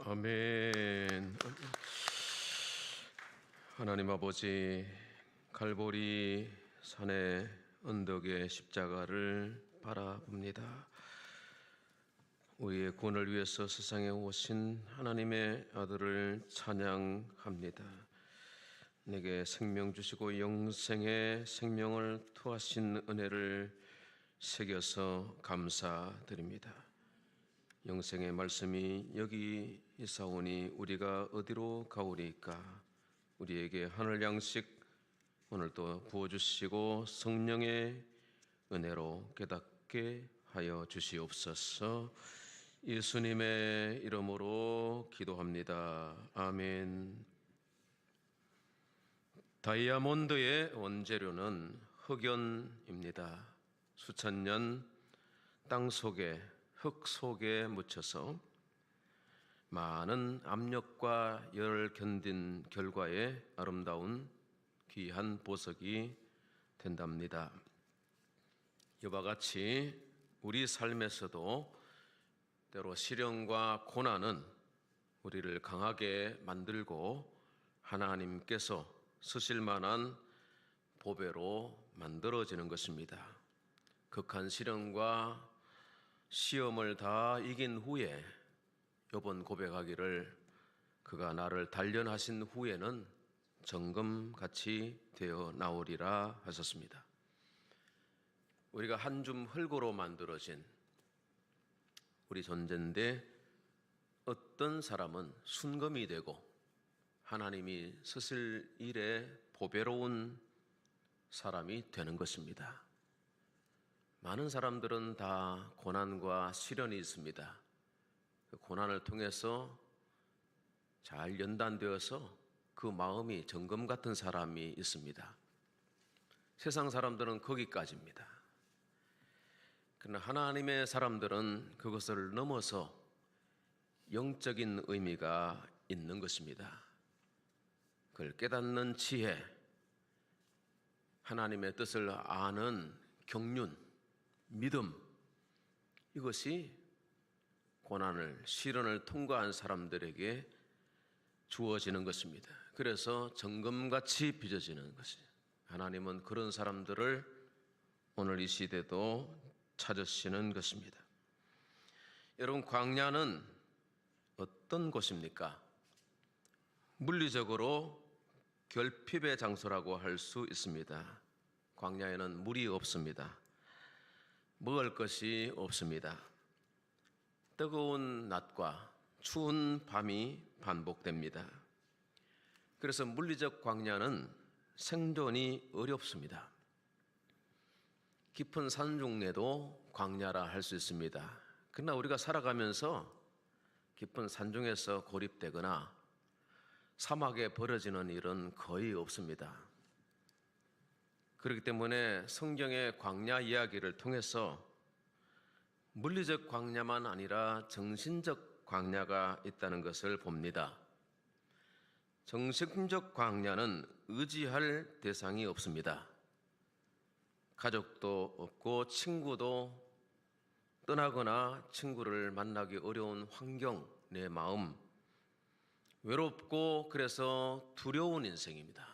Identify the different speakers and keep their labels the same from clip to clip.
Speaker 1: 아멘. 하나님 아버지, 갈보리 산의 언덕의 십자가를 바라봅니다. 우리의 구원을 위해서 세상에 오신 하나님의 아들을 찬양합니다. 내게 생명 주시고 영생의 생명을 투하신 은혜를 새겨서 감사드립니다. 영생의 말씀이 여기 있사오니 우리가 어디로 가오리까? 우리에게 하늘 양식 오늘도 부어주시고 성령의 은혜로 깨닫게 하여 주시옵소서. 예수님의 이름으로 기도합니다. 아멘. 다이아몬드의 원재료는 흑연입니다. 수천 년 땅 속에 흙 속에 묻혀서 많은 압력과 열을 견딘 결과에 아름다운 귀한 보석이 된답니다. 이와 같이 우리 삶에서도 때로 시련과 고난은 우리를 강하게 만들고 하나님께서 쓰실 만한 보배로 만들어지는 것입니다. 극한 시련과 시험을 다 이긴 후에 욥은 고백하기를 그가 나를 단련하신 후에는 정금같이 되어 나오리라 하셨습니다. 우리가 한 줌 흙으로 만들어진 우리 존재인데 어떤 사람은 순금이 되고 하나님이 쓰실 일에 보배로운 사람이 되는 것입니다. 많은 사람들은 다 고난과 시련이 있습니다. 그 고난을 통해서 잘 연단되어서 그 마음이 정금 같은 사람이 있습니다. 세상 사람들은 거기까지입니다. 그러나 하나님의 사람들은 그것을 넘어서 영적인 의미가 있는 것입니다. 그걸 깨닫는 지혜, 하나님의 뜻을 아는 경륜, 믿음, 이것이 고난을, 시련을 통과한 사람들에게 주어지는 것입니다. 그래서 정금같이 빚어지는 것이, 하나님은 그런 사람들을 오늘 이 시대도 찾으시는 것입니다. 여러분, 광야는 어떤 곳입니까? 물리적으로 결핍의 장소라고 할 수 있습니다. 광야에는 물이 없습니다. 먹을 것이 없습니다. 뜨거운 낮과 추운 밤이 반복됩니다. 그래서 물리적 광야는 생존이 어렵습니다. 깊은 산중에도 광야라 할 수 있습니다. 그러나 우리가 살아가면서 깊은 산중에서 고립되거나 사막에 벌어지는 일은 거의 없습니다. 그렇기 때문에 성경의 광야 이야기를 통해서 물리적 광야만 아니라 정신적 광야가 있다는 것을 봅니다. 정신적 광야는 의지할 대상이 없습니다. 가족도 없고 친구도 떠나거나 친구를 만나기 어려운 환경, 내 마음, 외롭고 그래서 두려운 인생입니다.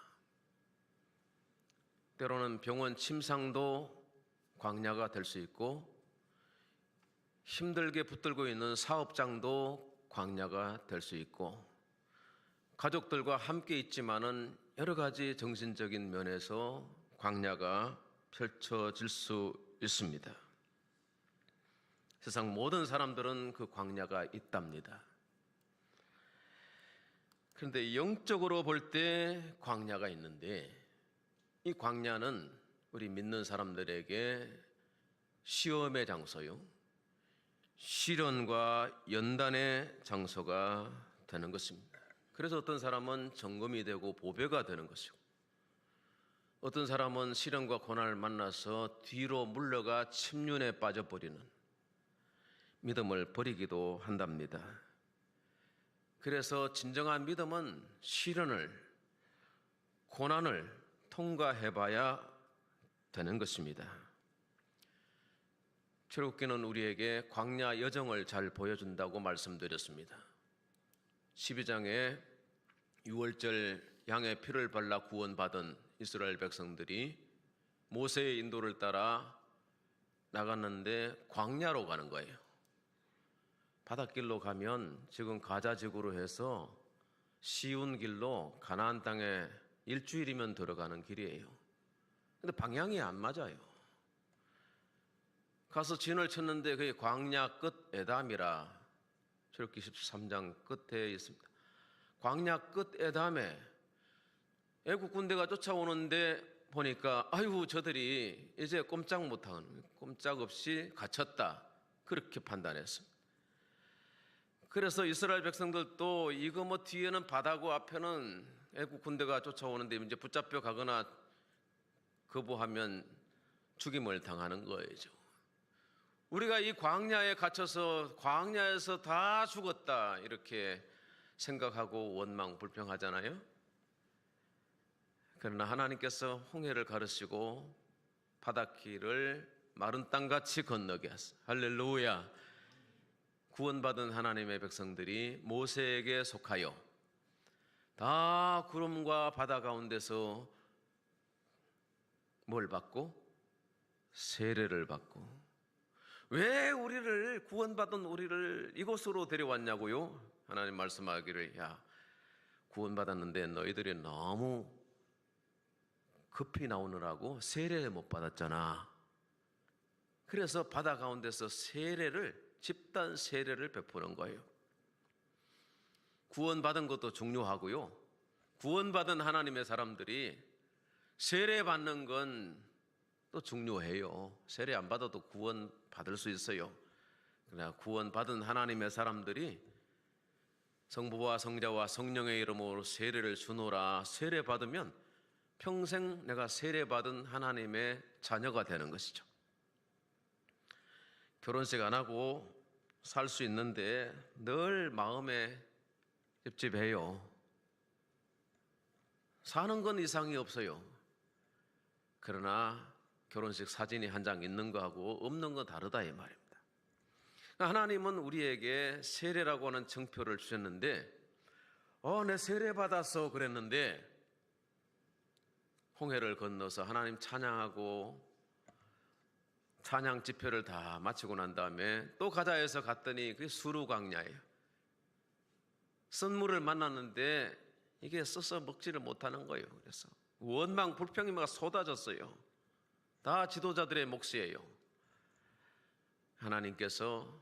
Speaker 1: 때로는 병원 침상도 광야가 될 수 있고 힘들게 붙들고 있는 사업장도 광야가 될 수 있고 가족들과 함께 있지만은 여러 가지 정신적인 면에서 광야가 펼쳐질 수 있습니다. 세상 모든 사람들은 그 광야가 있답니다. 그런데 영적으로 볼 때 광야가 있는데 이 광야는 우리 믿는 사람들에게 시험의 장소요, 시련과 연단의 장소가 되는 것입니다. 그래서 어떤 사람은 정금이 되고 보배가 되는 것이고 어떤 사람은 시련과 고난을 만나서 뒤로 물러가 침륜에 빠져버리는 믿음을 버리기도 한답니다. 그래서 진정한 믿음은 시련을, 고난을 통과해봐야 되는 것입니다. 출애굽기는 우리에게 광야 여정을 잘 보여준다고 말씀드렸습니다. 12장에 6월절 양의 피를 발라 구원받은 이스라엘 백성들이 모세의 인도를 따라 나갔는데 광야로 가는 거예요. 바닷길로 가면 지금 가자 지구로 해서 쉬운 길로 가나안 땅에 일주일이면 들어가는 길이에요. 근데 방향이 안 맞아요. 가서 진을 쳤는데 그게 광야 끝 에담이라 출애굽기 13장 끝에 있습니다. 광야 끝 에담에 애국 군대가 쫓아오는데 보니까 아이고 저들이 이제 꼼짝없이 갇혔다, 그렇게 판단했습니다. 그래서 이스라엘 백성들도 이거 뭐 뒤에는 바다고 앞에는 애국 군대가 쫓아오는데 이제 붙잡혀 가거나 거부하면 죽임을 당하는 거죠. 우리가 이 광야에 갇혀서 광야에서 다 죽었다 이렇게 생각하고 원망 불평하잖아요. 그러나 하나님께서 홍해를 가르시고 바닷길을 마른 땅같이 건너게 하셨어요. 할렐루야. 구원받은 하나님의 백성들이 모세에게 속하여 다 구름과 바다 가운데서 뭘 받고? 세례를 받고. 왜 우리를, 구원받은 우리를 이곳으로 데려왔냐고요? 하나님 말씀하기를, 야, 구원받았는데 너희들이 너무 급히 나오느라고 세례를 못 받았잖아. 그래서 바다 가운데서 집단 세례를 베푸는 거예요. 구원받은 것도 중요하고요. 구원받은 하나님의 사람들이 세례 받는 건 또 중요해요. 세례 안 받아도 구원 받을 수 있어요. 그러나 구원받은 하나님의 사람들이 성부와 성자와 성령의 이름으로 세례를 주노라. 세례 받으면 평생 내가 세례 받은 하나님의 자녀가 되는 것이죠. 결혼식 안 하고 살 수 있는데 늘 마음에 찝찝해요. 사는 건 이상이 없어요. 그러나 결혼식 사진이 한 장 있는 거하고 없는 건 다르다 이 말입니다. 하나님은 우리에게 세례라고 하는 증표를 주셨는데 내 세례 받았어 그랬는데 홍해를 건너서 하나님 찬양하고 찬양 집회를 다 마치고 난 다음에 또 가자 해서 갔더니 그게 수루 광야예요. 쓴물을 만났는데 이게 써서 먹지를 못하는 거예요. 그래서 원망 불평이 막 쏟아졌어요. 다 지도자들의 몫이에요. 하나님께서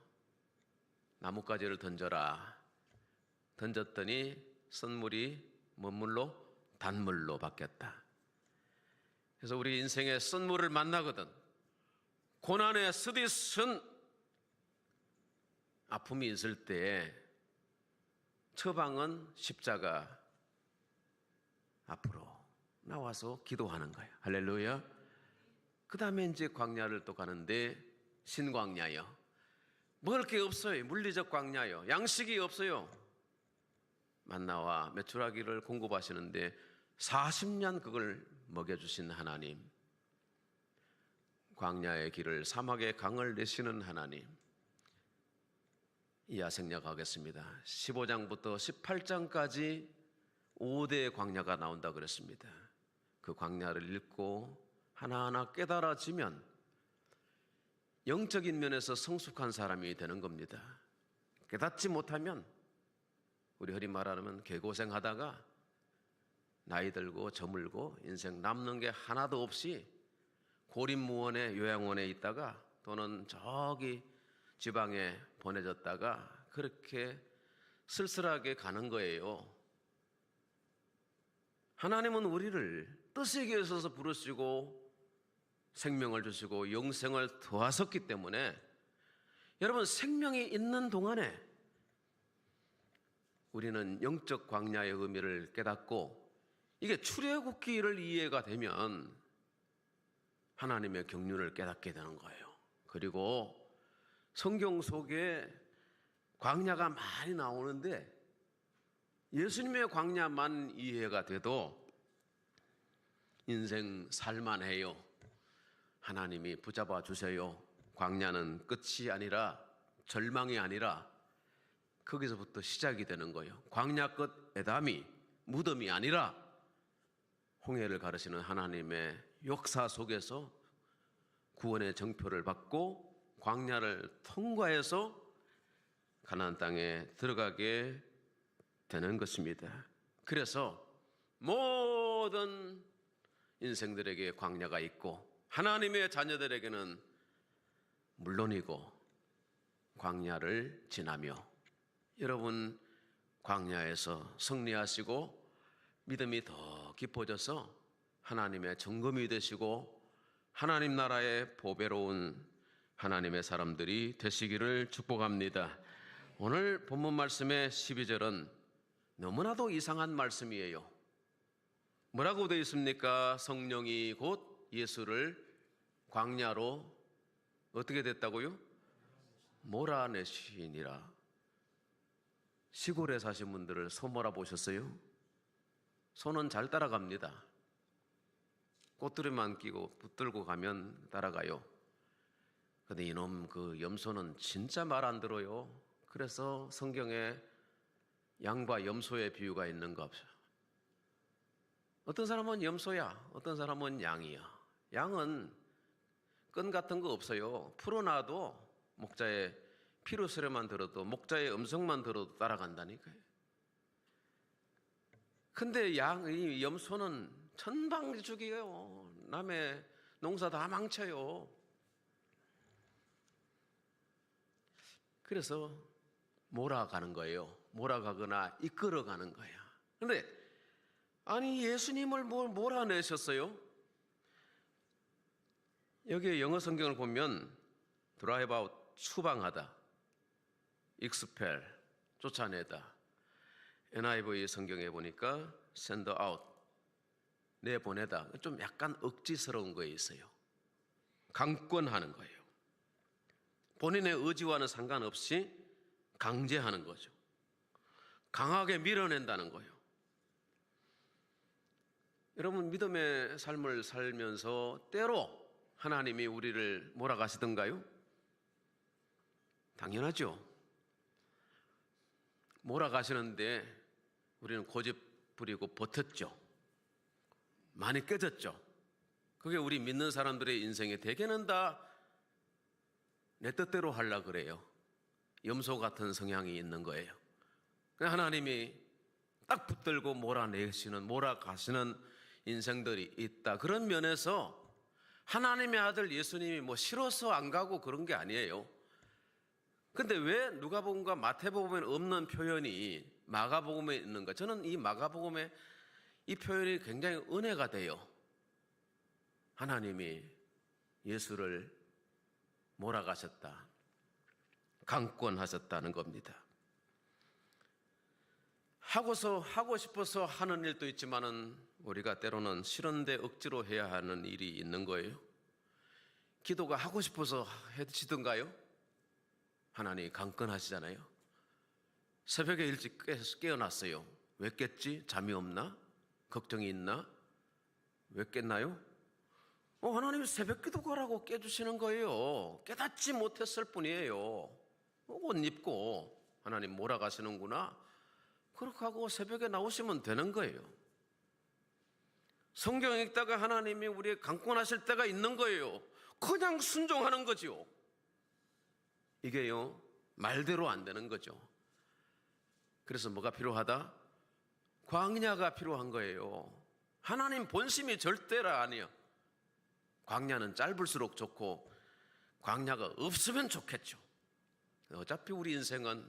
Speaker 1: 나뭇가지를 던져라. 던졌더니 쓴물이 뭔 물로? 단물로 바뀌었다. 그래서 우리 인생에 쓴물을 만나거든 고난의 쓰디쓴 아픔이 있을 때 처방은 십자가 앞으로 나와서 기도하는 거예요. 할렐루야. 그 다음에 이제 광야를 또 가는데 신광야요. 먹을 게 없어요. 물리적 광야요. 양식이 없어요. 만나와 메추라기를 공급하시는데 40년 그걸 먹여주신 하나님, 광야의 길을 사막의 강을 내시는 하나님, 이하 생략하겠습니다. 15장부터 18장까지 5대의 광야가 나온다 그랬습니다. 그 광야를 읽고 하나하나 깨달아지면 영적인 면에서 성숙한 사람이 되는 겁니다. 깨닫지 못하면 우리 흔히 말하면 개고생하다가 나이 들고 저물고 인생 남는 게 하나도 없이 고립무원의 요양원에 있다가 또는 저기 지방에 보내졌다가 그렇게 쓸쓸하게 가는 거예요. 하나님은 우리를 뜻에 기해서 부르시고 생명을 주시고 영생을 더하셨기 때문에 여러분 생명이 있는 동안에 우리는 영적 광야의 의미를 깨닫고 이게 출애굽기를 이해가 되면 하나님의 경륜을 깨닫게 되는 거예요. 그리고 성경 속에 광야가 많이 나오는데 예수님의 광야만 이해가 돼도 인생 살만해요. 하나님이 붙잡아 주세요. 광야는 끝이 아니라 절망이 아니라 거기서부터 시작이 되는 거예요. 광야 끝 에담이 무덤이 아니라 홍해를 가르시는 하나님의 역사 속에서 구원의 정표를 받고 광야를 통과해서 가나안 땅에 들어가게 되는 것입니다. 그래서 모든 인생들에게 광야가 있고 하나님의 자녀들에게는 물론이고 광야를 지나며 여러분 광야에서 승리하시고 믿음이 더 깊어져서 하나님의 정금이 되시고 하나님 나라의 보배로운 하나님의 사람들이 되시기를 축복합니다. 오늘 본문 말씀의 12절은 너무나도 이상한 말씀이에요. 뭐라고 되어 있습니까? 성령이 곧 예수를 광야로 어떻게 됐다고요? 몰아내시니라. 시골에 사신 분들을 소 몰아보셨어요? 소는 잘 따라갑니다. 꽃들이만 끼고 붙들고 가면 따라가요. 근데 이놈 그 염소는 진짜 말 안 들어요. 그래서 성경에 양과 염소의 비유가 있는 거 없어요. 어떤 사람은 염소야, 어떤 사람은 양이야. 양은 끈 같은 거 없어요. 풀어놔도 목자의 피로 소리만 들어도 목자의 음성만 들어도 따라간다니까요. 근데 이 염소는 천방지축이에요. 남의 농사 다 망쳐요. 그래서 몰아가는 거예요. 몰아가거나 이끌어가는 거야. 근데 아니 예수님을 몰아내셨어요? 여기 영어 성경을 보면 드라이브 아웃, 추방하다, 익스펠, 쫓아내다. NIV 성경에 보니까 send out, 내보내다. 좀 약간 억지스러운 거에 있어요. 강권하는 거예요. 본인의 의지와는 상관없이 강제하는 거죠. 강하게 밀어낸다는 거예요. 여러분 믿음의 삶을 살면서 때로 하나님이 우리를 몰아가시던가요? 당연하죠. 몰아가시는데 우리는 고집 부리고 버텼죠. 많이 깨졌죠. 그게 우리 믿는 사람들의 인생에 대개는 다 내 뜻대로 하려고 그래요. 염소 같은 성향이 있는 거예요. 하나님이 딱 붙들고 몰아가시는 인생들이 있다. 그런 면에서 하나님의 아들 예수님이 뭐 싫어서 안 가고 그런 게 아니에요. 근데 왜 누가복음과 마태복음에 없는 표현이 마가복음에 있는가? 저는 이 마가복음에 이 표현이 굉장히 은혜가 돼요. 하나님이 예수를 몰아가셨다, 강권하셨다는 겁니다. 하고 싶어서 하는 일도 있지만은 우리가 때로는 싫은데 억지로 해야 하는 일이 있는 거예요. 기도가 하고 싶어서 해지던가요? 하나님 강권하시잖아요. 새벽에 일찍 깨어났어요. 왜 깼지? 잠이 없나? 걱정이 있나? 왜 깼나요? 하나님이 새벽 기도 가라고 깨주시는 거예요. 깨닫지 못했을 뿐이에요. 옷 입고 하나님 몰아가시는구나. 그렇게 하고 새벽에 나오시면 되는 거예요. 성경 읽다가 하나님이 우리의 강권하실 때가 있는 거예요. 그냥 순종하는 거죠. 이게요, 말대로 안 되는 거죠. 그래서 뭐가 필요하다? 광야가 필요한 거예요. 하나님 본심이 절대로 아니에요. 광야는 짧을수록 좋고 광야가 없으면 좋겠죠. 어차피 우리 인생은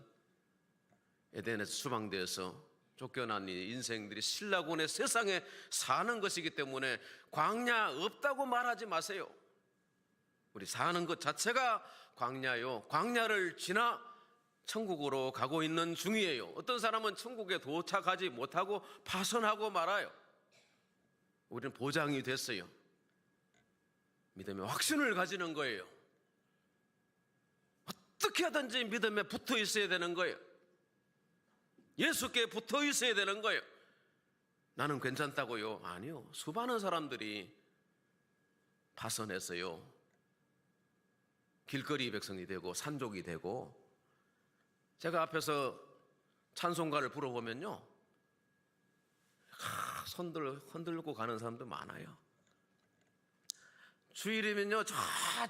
Speaker 1: 에덴에서 수방되어서 쫓겨난 이 인생들이 신라곤의 세상에 사는 것이기 때문에 광야 없다고 말하지 마세요. 우리 사는 것 자체가 광야요. 광야를 지나 천국으로 가고 있는 중이에요. 어떤 사람은 천국에 도착하지 못하고 파선하고 말아요. 우리는 보장이 됐어요. 믿음의 확신을 가지는 거예요. 어떻게 하든지 믿음에 붙어 있어야 되는 거예요. 예수께 붙어 있어야 되는 거예요. 나는 괜찮다고요? 아니요. 수많은 사람들이 파선했어요. 길거리 백성이 되고 산족이 되고 제가 앞에서 찬송가를 불어보면요, 손들 흔들고 가는 사람도 많아요. 주일이면요, 저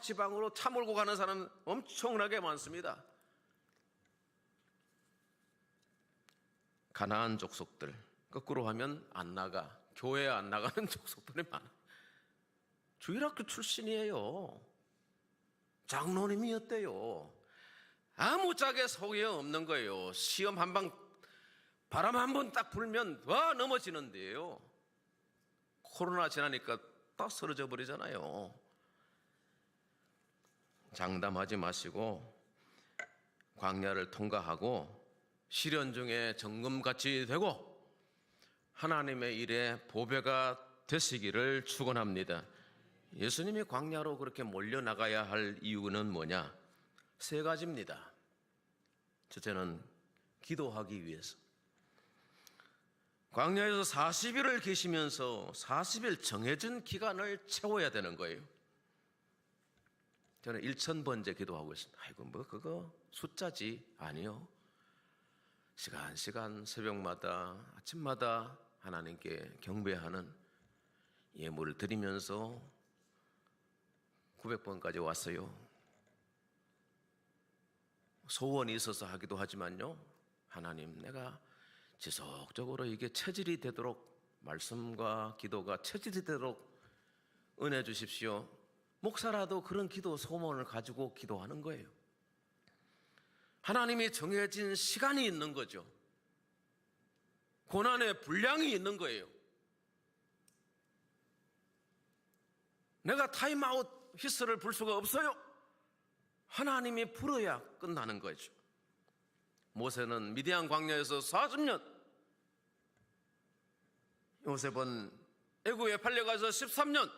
Speaker 1: 지방으로 차 몰고 가는 사람 엄청나게 많습니다. 가나안 족속들, 거꾸로 하면 안 나가, 교회 안 나가는 족속들이 많아요. 주일학교 출신이에요. 장로님이었대요. 아무짝에 소용없는 거예요. 시험 한 방, 바람 한 번 딱 불면 와 넘어지는데요. 코로나 지나니까 딱 쓰러져 버리잖아요. 장담하지 마시고 광야를 통과하고 시련 중에 정금같이 되고 하나님의 일에 보배가 되시기를 축원합니다. 예수님이 광야로 그렇게 몰려나가야 할 이유는 뭐냐? 세 가지입니다. 첫째는 기도하기 위해서. 광야에서 40일을 계시면서 40일 정해진 기간을 채워야 되는 거예요. 저는 1000번째 기도하고 있습니다. 아이고 뭐 그거 숫자지? 아니요. 시간 새벽마다 아침마다 하나님께 경배하는 예물을 드리면서 900번까지 왔어요. 소원이 있어서 하기도 하지만요, 하나님 내가 지속적으로 이게 체질이 되도록, 말씀과 기도가 체질이 되도록 은혜 주십시오. 목사라도 그런 기도 소원을 가지고 기도하는 거예요. 하나님이 정해진 시간이 있는 거죠. 고난의 분량이 있는 거예요. 내가 타임아웃 휘슬을 불 수가 없어요. 하나님이 불어야 끝나는 거죠. 모세는 미디안 광야에서 40년, 요셉은 애굽에 팔려가서 13년,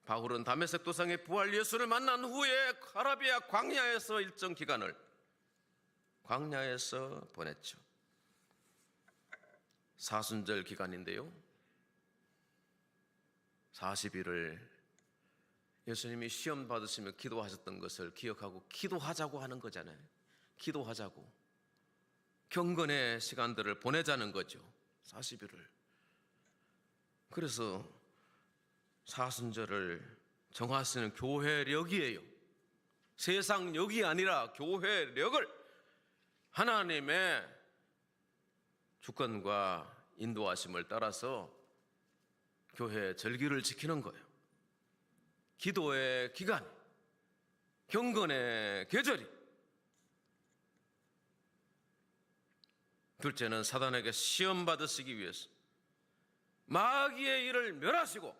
Speaker 1: 바울은 다메섹 도상의 부활 예수를 만난 후에 아라비아 광야에서 일정 기간을 광야에서 보냈죠. 사순절 기간인데요, 40일을 예수님이 시험 받으시며 기도하셨던 것을 기억하고 기도하자고 하는 거잖아요. 기도하자고, 경건의 시간들을 보내자는 거죠. 40일을. 그래서 사순절을 정하시는 교회력이에요. 세상력이 아니라 교회력을 하나님의 주권과 인도하심을 따라서 교회 절기를 지키는 거예요. 기도의 기간, 경건의 계절이. 둘째는 사단에게 시험 받으시기 위해서 마귀의 일을 멸하시고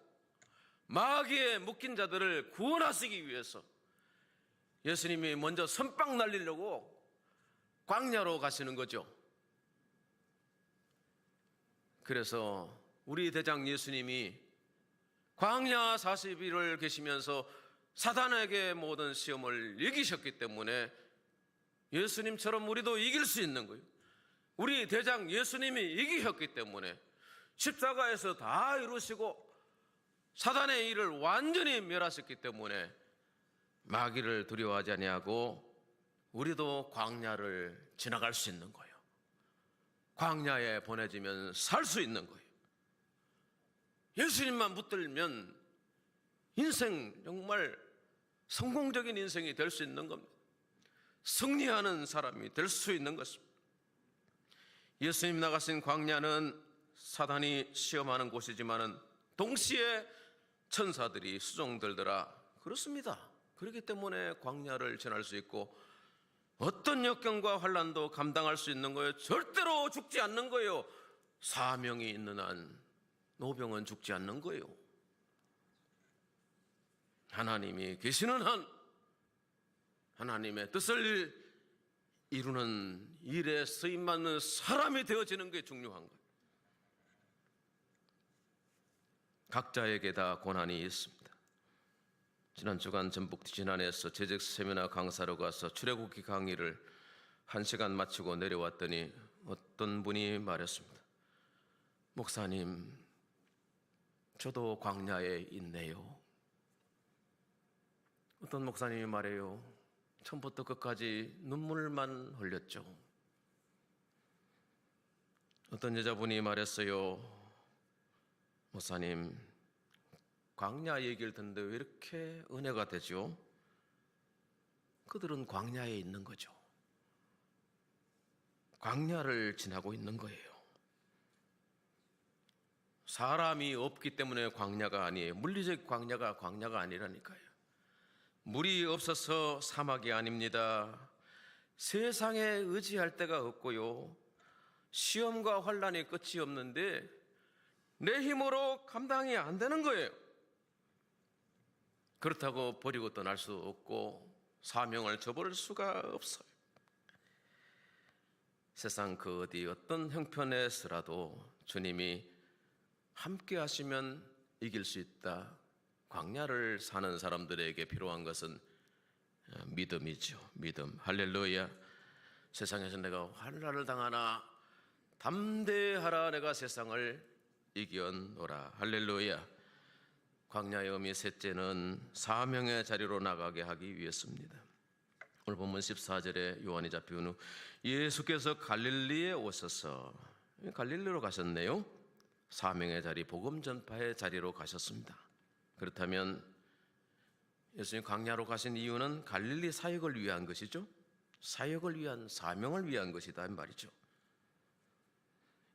Speaker 1: 마귀에 묶인 자들을 구원하시기 위해서 예수님이 먼저 선빵 날리려고 광야로 가시는 거죠. 그래서 우리 대장 예수님이 광야 40일을 계시면서 사단에게 모든 시험을 이기셨기 때문에 예수님처럼 우리도 이길 수 있는 거예요. 우리 대장 예수님이 이기셨기 때문에 십자가에서 다 이루시고 사단의 일을 완전히 멸하셨기 때문에 마귀를 두려워하지 아니하고 우리도 광야를 지나갈 수 있는 거예요. 광야에 보내지면 살 수 있는 거예요. 예수님만 붙들면 인생 정말 성공적인 인생이 될 수 있는 겁니다. 승리하는 사람이 될 수 있는 것입니다. 예수님 나가신 광야는 사단이 시험하는 곳이지만은 동시에 천사들이 수종들더라. 그렇습니다. 그렇기 때문에 광야를 지날 수 있고 어떤 역경과 환난도 감당할 수 있는 거예요. 절대로 죽지 않는 거예요. 사명이 있는 한 노병은 죽지 않는 거예요. 하나님이 계시는 한 하나님의 뜻을 이루는 일에 쓰임받는 사람이 되어지는 게 중요한 거예요. 각자에게 다 고난이 있습니다. 지난 주간 전북 진안에서 재직 세미나 강사로 가서 출애굽기 강의를 1시간 마치고 내려왔더니 어떤 분이 말했습니다. 목사님, 저도 광야에 있네요. 어떤 목사님이 말해요. 처음부터 끝까지 눈물만 흘렸죠. 어떤 여자분이 말했어요. 목사님, 광야 얘기를 듣는데 왜 이렇게 은혜가 되죠? 그들은 광야에 있는 거죠. 광야를 지나고 있는 거예요. 사람이 없기 때문에 광야가 아니에요. 물리적 광야가 아니라니까요. 물이 없어서 사막이 아닙니다. 세상에 의지할 데가 없고요. 시험과 환난이 끝이 없는데 내 힘으로 감당이 안 되는 거예요. 그렇다고 버리고 떠날 수 없고 사명을 저버릴 수가 없어요. 세상 그 어디 어떤 형편에서라도 주님이 함께 하시면 이길 수 있다. 광야를 사는 사람들에게 필요한 것은 믿음이죠. 믿음. 할렐루야. 세상에서 내가 환난을 당하나 담대하라. 내가 세상을 이겨노라. 할렐루야. 광야의 의미 셋째는 사명의 자리로 나가게 하기 위해서입니다. 오늘 본문 14절에 요한이 잡힌 후 예수께서 갈릴리에 오셔서, 갈릴리로 가셨네요. 사명의 자리, 복음 전파의 자리로 가셨습니다. 그렇다면 예수님 광야로 가신 이유는 갈릴리 사역을 위한 것이죠. 사역을 위한, 사명을 위한 것이다 이 말이죠.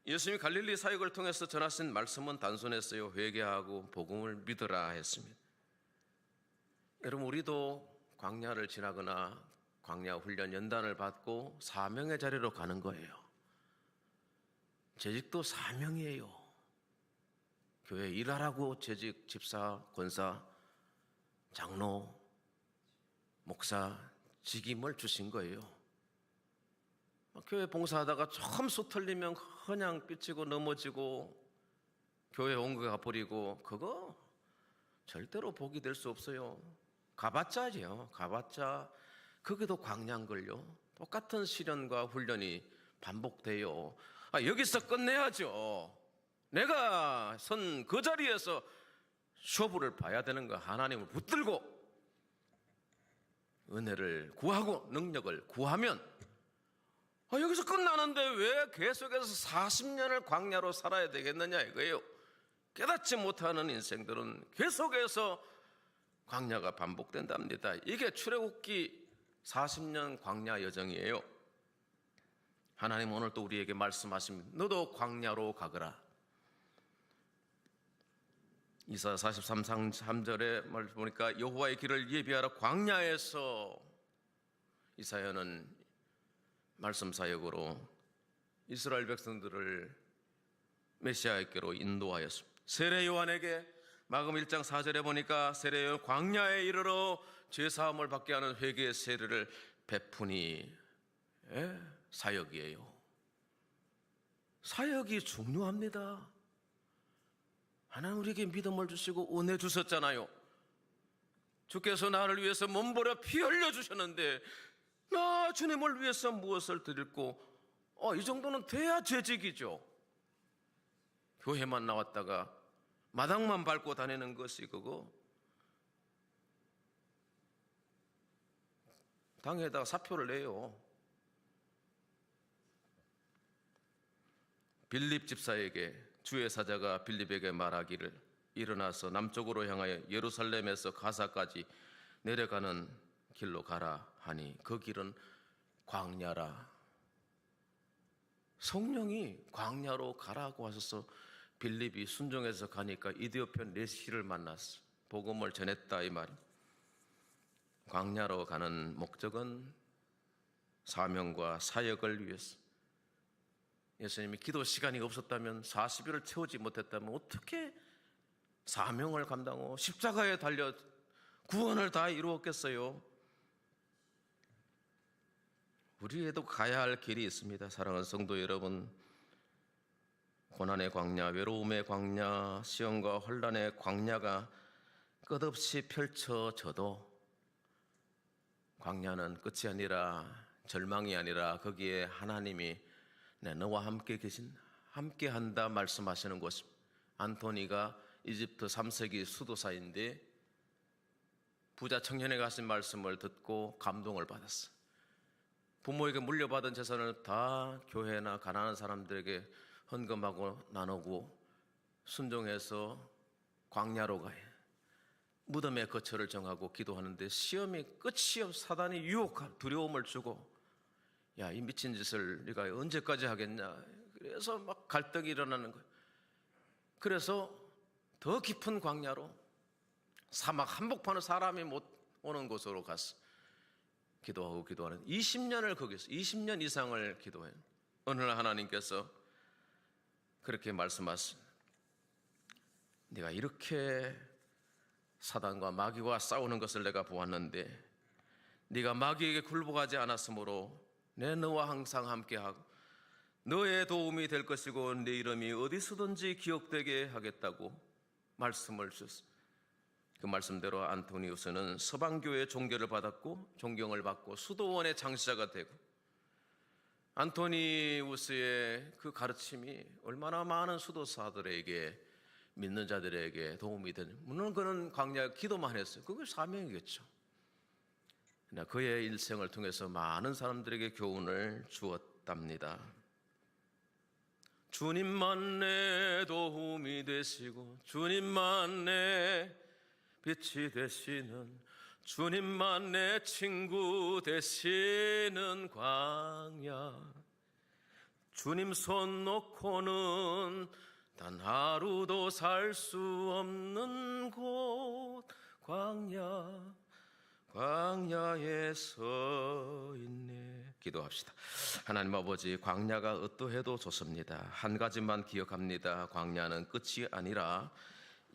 Speaker 1: 예수님이 갈릴리 사역을 통해서 전하신 말씀은 단순했어요. 회개하고 복음을 믿으라 했습니다. 여러분, 우리도 광야를 지나거나 광야 훈련 연단을 받고 사명의 자리로 가는 거예요. 재직도 사명이에요. 교회 일하라고 재직, 집사, 권사, 장로, 목사, 직임을 주신 거예요. 교회 봉사하다가 조금 쏟틀리면 그냥 삐치고 넘어지고 교회 온 거 가버리고 그거 절대로 복이 될 수 없어요. 가봤자죠. 가봤자 그게도 광야인걸요. 똑같은 시련과 훈련이 반복돼요. 여기서 끝내야죠. 내가 선 그 자리에서 쇼부를 봐야 되는 거, 하나님을 붙들고 은혜를 구하고 능력을 구하면 여기서 끝나는데 왜 계속해서 40년을 광야로 살아야 되겠느냐 이거예요. 깨닫지 못하는 인생들은 계속해서 광야가 반복된답니다. 이게 출애굽기 40년 광야 여정이에요. 하나님 오늘 또 우리에게 말씀하십니다. 너도 광야로 가거라. 이사야 43장 3절에 말씀 보니까 여호와의 길을 예비하라. 광야에서 이사야는 말씀 사역으로 이스라엘 백성들을 메시아에게로 인도하였습니다. 세례 요한에게 마금 1장 4절에 보니까 세례 요한 광야에 이르러 죄사함을 받게 하는 회개의 세례를 베푸니 사역이에요. 사역이 중요합니다. 하나님 우리에게 믿음을 주시고 은혜 주셨잖아요. 주께서 나를 위해서 몸버려 피 흘려 주셨는데 나 주님을 위해서 무엇을 드릴고 이 정도는 돼야 재직이죠. 교회만 나왔다가 마당만 밟고 다니는 것이 그거 당에다가 사표를 내요. 빌립 집사에게 주의 사자가 빌립에게 말하기를 일어나서 남쪽으로 향하여 예루살렘에서 가사까지 내려가는 길로 가라 하니 그 길은 광야라. 성령이 광야로 가라고 하셔서 빌립이 순종해서 가니까 이디오피아 내시를 만났어. 복음을 전했다 이 말입니다. 광야로 가는 목적은 사명과 사역을 위해서. 예수님이 기도 시간이 없었다면 40일을 채우지 못했다면 어떻게 사명을 감당하고 십자가에 달려 구원을 다 이루었겠어요? 우리에도 가야 할 길이 있습니다. 사랑하는 성도 여러분, 고난의 광야, 외로움의 광야, 시험과 혼란의 광야가 끝없이 펼쳐져도 광야는 끝이 아니라 절망이 아니라 거기에 하나님이 너와 함께 함께 한다 말씀하시는 곳입니다. 안토니가 이집트 3세기 수도사인데 부자 청년에게 하신 말씀을 듣고 감동을 받았어. 부모에게 물려받은 재산을 다 교회나 가난한 사람들에게 헌금하고 나누고 순종해서 광야로 가요. 무덤의 거처를 정하고 기도하는데 시험이 끝이 없, 사단이 유혹할 두려움을 주고, 야, 이 미친 짓을 네가 언제까지 하겠냐. 그래서 막 갈등이 일어나는 거예요. 그래서 더 깊은 광야로, 사막 한복판에 사람이 못 오는 곳으로 갔어. 기도하고 기도하는 20년을 거기서 20년 이상을 기도해요. 어느 날 하나님께서 그렇게 말씀하셨습니다. 네가 이렇게 사단과 마귀와 싸우는 것을 내가 보았는데 네가 마귀에게 굴복하지 않았으므로 내 너와 항상 함께하고 너의 도움이 될 것이고 네 이름이 어디서든지 기억되게 하겠다고 말씀을 주셨습니다. 그 말씀대로 안토니우스는 서방교회 종교를 받았고 존경을 받고 수도원의 장시자가 되고, 안토니우스의 그 가르침이 얼마나 많은 수도사들에게, 믿는 자들에게 도움이 되는, 물론 그는 광야 기도만 했어요. 그게 사명이겠죠. 그러나 그의 일생을 통해서 많은 사람들에게 교훈을 주었답니다. 주님만 내 도움이 되시고 주님만 내 빛이 되시는, 주님만 내 친구 되시는 광야, 주님 손 놓고는 단 하루도 살 수 없는 곳 광야, 광야에 서 있네. 기도합시다. 하나님 아버지, 광야가 어떠해도 좋습니다. 한 가지만 기억합니다. 광야는 끝이 아니라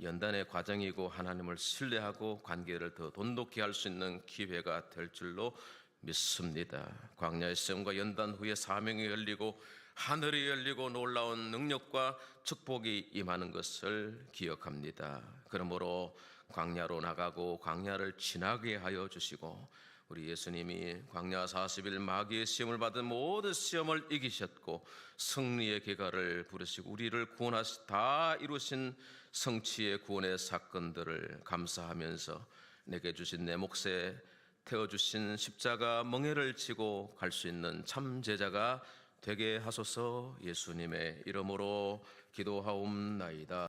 Speaker 1: 연단의 과정이고 하나님을 신뢰하고 관계를 더 돈독히 할 수 있는 기회가 될 줄로 믿습니다. 광야의 시험과 연단 후에 사명이 열리고 하늘이 열리고 놀라운 능력과 축복이 임하는 것을 기억합니다. 그러므로 광야로 나가고 광야를 지나게 하여 주시고, 우리 예수님이 광야 40일 마귀의 시험을 받은 모든 시험을 이기셨고 승리의 계가를 부르시고 우리를 구원하시 다 이루신 성취의 구원의 사건들을 감사하면서 내게 주신 내 몫에 태워주신 십자가 멍에를 지고 갈 수 있는 참 제자가 되게 하소서. 예수님의 이름으로 기도하옵나이다.